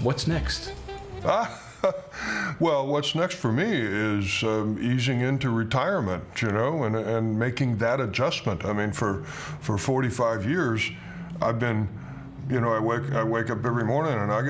What's next? Well, what's next for me is easing into retirement, you know, and making that adjustment. I mean, for 45 years, I've been, you know, I wake up every morning and I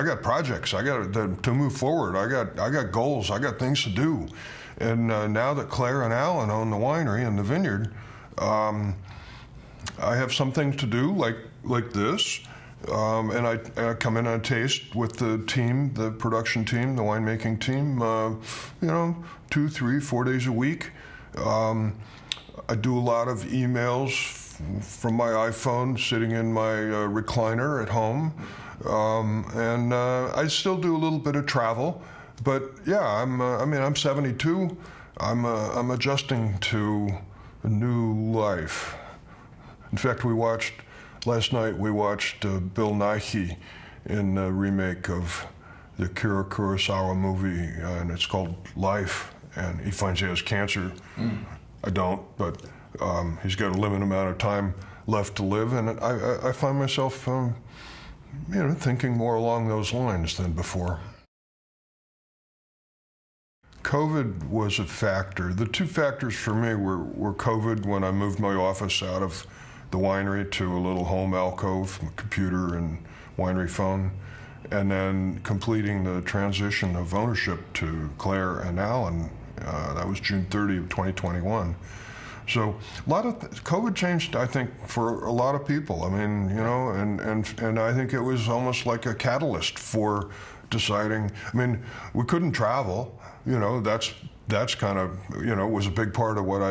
got projects. I got to move forward. I got goals. I got things to do. And now that Claire and Alan own the winery and the vineyard, I have some things to do, like this. And I come in and taste with the team, the production team, the winemaking team, you know, 2, 3, 4 days a week. I do a lot of emails from my iPhone sitting in my recliner at home. And I still do a little bit of travel. But yeah, I'm 72. I'm adjusting to a new life. In fact, last night we watched Bill Nighy in a remake of the Akira Kurosawa movie, and it's called Life, and he finds he has cancer. I don't, but he's got a limited amount of time left to live, and I find myself, you know, thinking more along those lines than before. COVID was a factor. The two factors for me were COVID, when I moved my office out of the winery to a little home alcove, computer and winery phone, and then completing the transition of ownership to Claire and Alan. That was June 30 of 2021. So a lot of COVID changed, I think, for a lot of people. I mean, you know, and I think it was almost like a catalyst for deciding. I mean, we couldn't travel. You know, that's kind of, you know, was a big part of what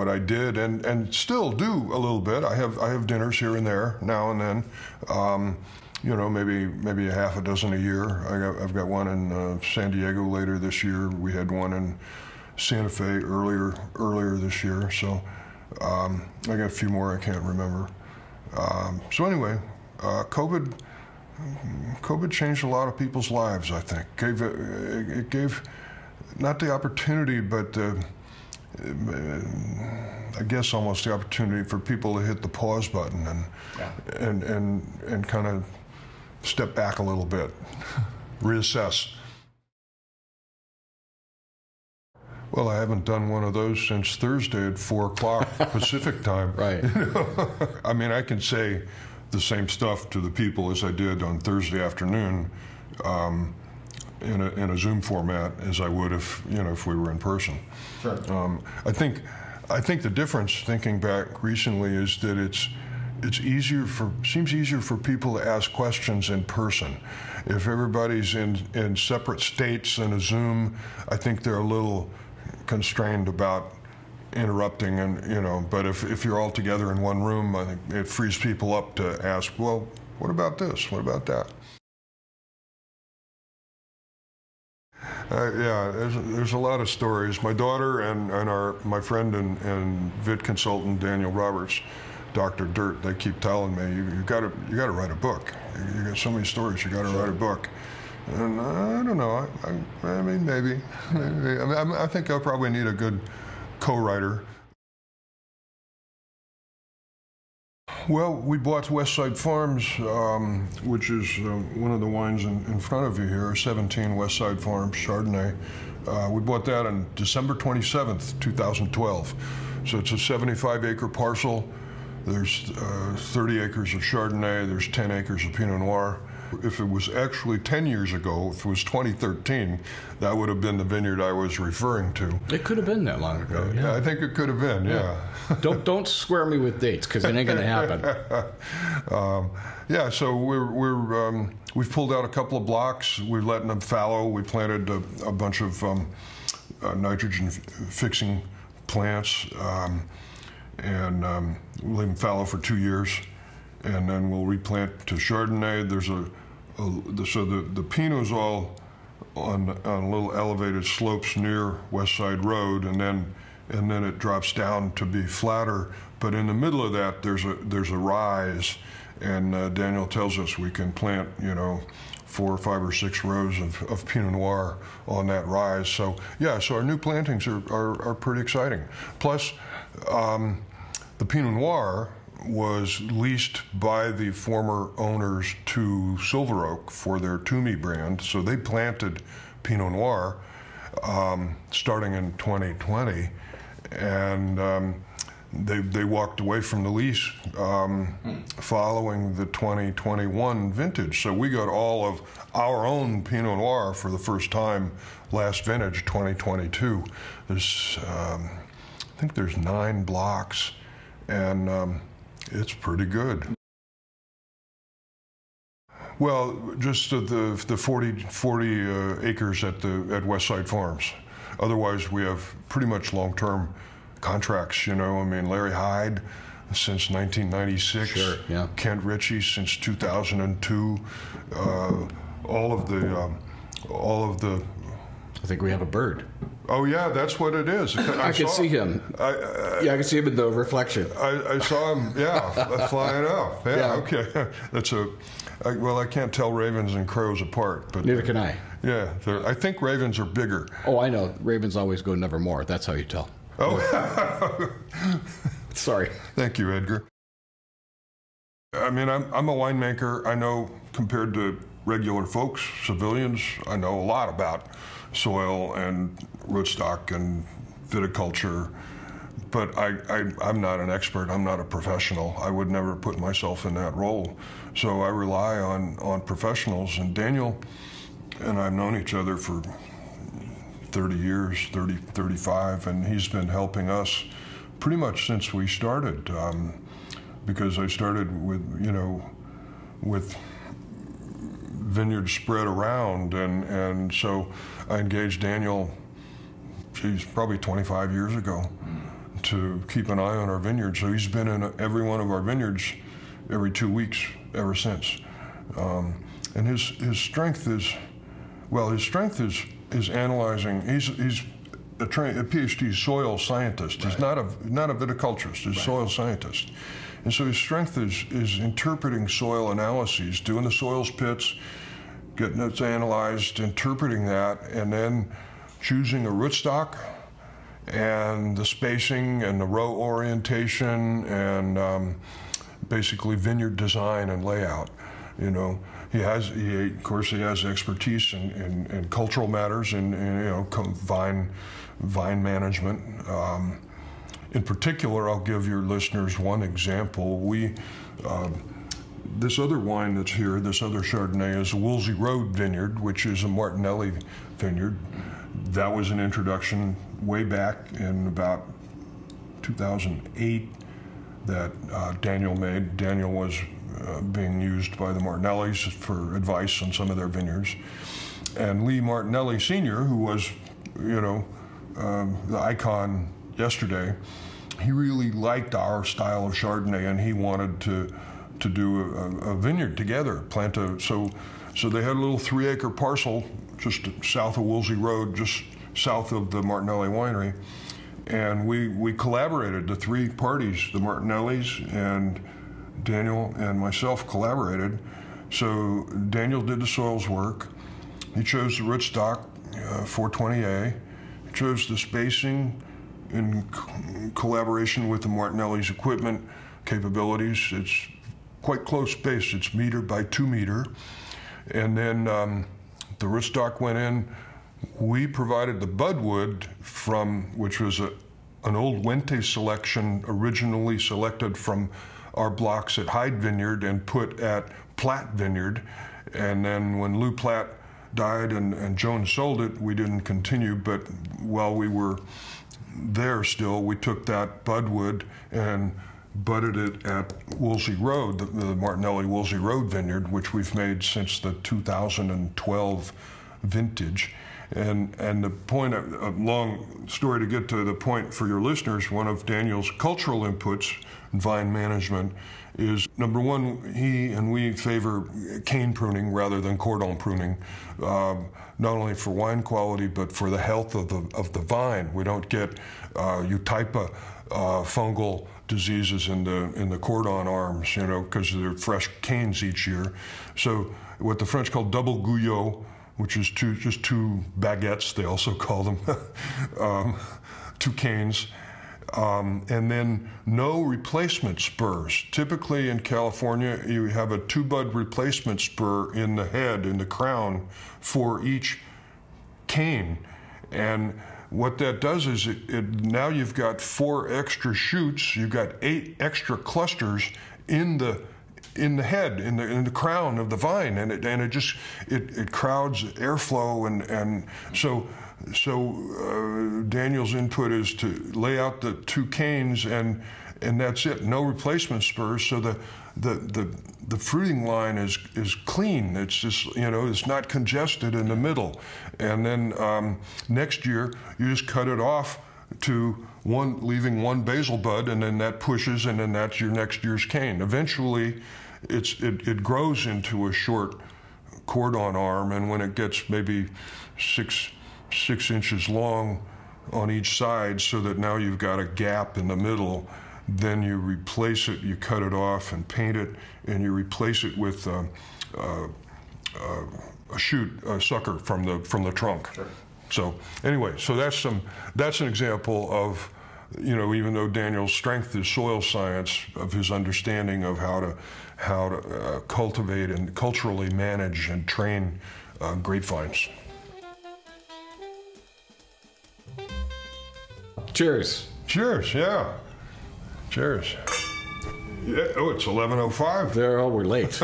I did and still do a little bit. I have dinners here and there now and then. You know, maybe a half a dozen a year. I've got one in San Diego later this year. We had one in Santa Fe earlier this year. So I got a few more I can't remember. So anyway, COVID changed a lot of people's lives, I think. It gave not the opportunity, but I guess almost the opportunity for people to hit the pause button and kind of step back a little bit, reassess. Well, I haven't done one of those since Thursday at 4 o'clock Pacific time. Right. You know? I mean, I can say the same stuff to the people as I did on Thursday afternoon in a Zoom format as I would if we were in person. Sure. I think the difference, thinking back recently, is that seems easier for people to ask questions in person. If everybody's in separate states in a Zoom, I think they're a little constrained about interrupting, and but if you're all together in one room, I think it frees people up to ask, well, what about this? What about that? Yeah, there's a lot of stories. My daughter and my friend and vid consultant Daniel Roberts, Dr. Dirt, they keep telling me, you got to write a book. You got so many stories, you got to write a book. And I don't know. I mean, maybe. I think I'll probably need a good co-writer. Well, we bought Westside Farms, which is one of the wines in front of you here, 17 Westside Farms Chardonnay. We bought that on December 27th, 2012. So it's a 75-acre parcel. There's 30 acres of Chardonnay. There's 10 acres of Pinot Noir. If it was actually 10 years ago, if it was 2013, that would have been the vineyard I was referring to. It could have been that long ago. Yeah, I think it could have been. Yeah. Don't square me with dates, because it ain't going to happen. Yeah. So we've pulled out a couple of blocks. We're letting them fallow. We planted a bunch of nitrogen fixing plants, and we'll leave them fallow for 2 years. And then we'll replant to Chardonnay. There's so the Pinot's all on little elevated slopes near Westside Road, and then it drops down to be flatter. But in the middle of that, there's a rise, and Daniel tells us we can plant 4 or 5 or 6 rows of Pinot Noir on that rise. So yeah, so our new plantings are pretty exciting. Plus, the Pinot Noir, was leased by the former owners to Silver Oak for their Toomey brand. So they planted Pinot Noir starting in 2020, and they walked away from the lease following the 2021 vintage. So we got all of our own Pinot Noir for the first time last vintage, 2022. There's, I think there's 9 blocks, and it's pretty good. Well, just the 40 acres at Westside Farms. Otherwise, we have pretty much long-term contracts. You know, I mean, Larry Hyde since 1996. Sure, yeah. Kent Ritchie since 2002. All of the. I think we have a bird. Oh yeah, that's what it is. I can see him. Yeah, I can see him in the reflection. I saw him. Yeah, flying up. Yeah. Okay. That's a. Well, I can't tell ravens and crows apart, but neither can I. Yeah, I think ravens are bigger. Oh, I know. Ravens always go nevermore. That's how you tell. Oh. Sorry. Thank you, Edgar. I mean, I'm a winemaker. I know, compared to regular folks, civilians, I know a lot about soil and rootstock and viticulture, but I'm not an expert. I'm not a professional. I would never put myself in that role. So I rely on professionals, and Daniel and I've known each other for 30 years, 35, and he's been helping us pretty much since we started, because I started with vineyards spread around, and so I engaged Daniel, geez, probably 25 years ago, to keep an eye on our vineyards. So he's been in every one of our vineyards every 2 weeks ever since. And his strength is, well, his strength is analyzing. He's a PhD soil scientist. Right. He's not a viticulturist. He's a soil scientist. And so his strength is interpreting soil analyses, doing the soils pits, getting it analyzed, interpreting that, and then choosing a rootstock and the spacing and the row orientation and basically vineyard design and layout. You know, of course he has expertise in cultural matters and vine management. In particular, I'll give your listeners one example. This other wine that's here, this other Chardonnay, is a Woolsey Road vineyard, which is a Martinelli vineyard. That was an introduction way back in about 2008 that Daniel made. Daniel was being used by the Martinellis for advice on some of their vineyards. And Lee Martinelli Sr., who was, the icon yesterday, he really liked our style of Chardonnay, and he wanted to do a vineyard together, so they had a little 3-acre parcel just south of Woolsey Road, just south of the Martinelli winery, and we collaborated. The 3 parties, the Martinellis and Daniel and myself, collaborated. So Daniel did the soils work. He chose the rootstock, 420A. He chose the spacing in collaboration with the Martinelli's equipment capabilities. It's quite close spaced. It's meter by 2 meter. And then the rootstock went in. We provided the budwood which was an old Wente selection originally selected from our blocks at Hyde Vineyard and put at Platt Vineyard. And then when Lou Platt died and Joan sold it, we didn't continue, but while we were there still, we took that budwood and budded it at Woolsey Road, the Martinelli Woolsey Road vineyard, which we've made since the 2012 vintage. And the point, a long story to get to the point for your listeners, one of Daniel's cultural inputs in vine management is, number one, he and we favor cane pruning rather than cordon pruning, not only for wine quality, but for the health of the vine. We don't get Eutypa fungal diseases in the cordon arms, because they're fresh canes each year. So what the French call double gouillot, which is just two baguettes, they also call them, 2 canes. And then no replacement spurs. Typically in California, you have a 2-bud replacement spur in the head, in the crown, for each cane. And what that does is now you've got 4 extra shoots, you've got 8 extra clusters in the head, in the crown of the vine, and it crowds airflow, and so Daniel's input is to lay out the 2 canes, and that's it. No replacement spurs, so the fruiting line is clean. It's just, it's not congested in the middle. And then next year you just cut it off to leaving 1 basal bud, and then that pushes, and then that's your next year's cane. Eventually it grows into a short cordon arm, and when it gets maybe 6 inches long on each side, so that now you've got a gap in the middle, then you replace it, you cut it off and paint it, and you replace it with a sucker from the trunk. Sure. So anyway, so that's an example of, even though Daniel's strength is soil science, of his understanding of how to cultivate and culturally manage and train grapevines. Cheers. Cheers, yeah. Cheers. Yeah, oh, it's 11:05. We're late.